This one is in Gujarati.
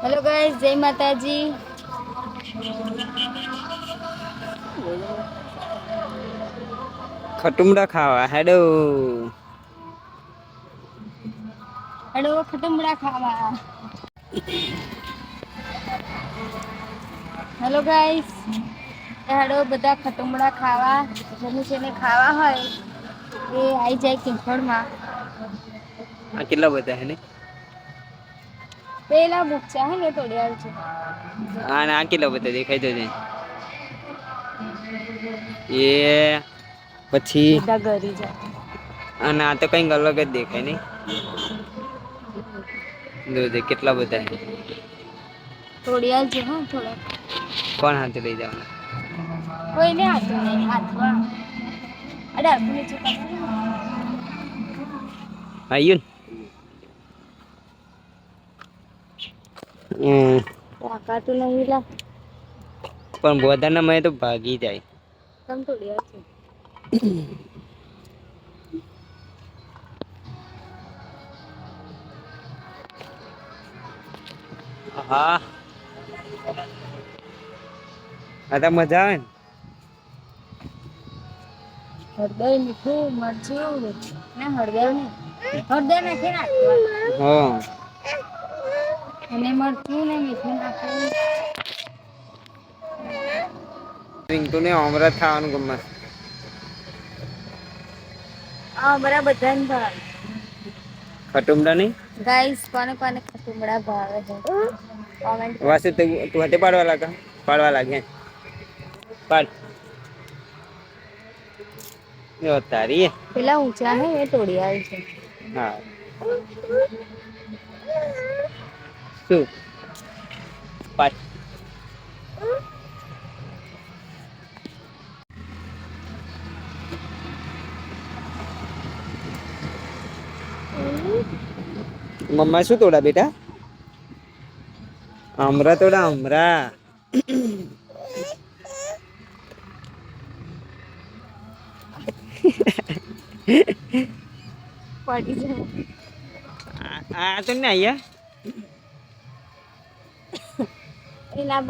હેલો ગાઈસ, જય માતાજી. ખટુમડા ખાવા હેડો. હેડો ખટુમડા ખાવા. હેલો ગાઈસ, હેડો બધા ખટુમડા ખાવા. જેને ખાવા હોય એ આઈ જાય માં. આ કેટલા બધા હે ને? પેલા બુક છે ને થોડી વાર છે. હા આ કેટલા બધા દેખાય તો છે. એ પછી બધા ઘરી જાય. અને આ તો કઈક અલગ જ દેખાય નઈ. જો કેટલા બધા હે. થોડી વાર છે હ થોડા. કોણ હાથે લઈ જવાના? કોઈને હાથું નહી હાથમાં નીચે આઈયુ ન. તાકાતું નહી લા. પણ બોધા ના મયે તો ભાગી જાય. તમ થોડી વાર છે. હા. આ તો મજા આવે ને. હળદર, મીઠું, મરચું ના હળદર નહી. હળદર નાખી નાખવાનું. હા. અને મરચું ને મીઠું નાખીને રિંકુ ને મમરા ખાવાનું ગમે. હા બરાબર બધાને ભાવે. ખટુમડા નહી. ગાઈસ કોને કોને ખટુમડા ભાવે છે? કોમેન્ટ વાસી કરજો. તું હાથે પાડવા લાગે પાડ. જો તારી. પેલા ઊંચા હે એ તોડિયાલ છે. હા. શું? પાડ. મમ્મા શું તોડા બેટા? અમરા તોડા અમરા. પડી જાય. આ તો નઈ આયા. એના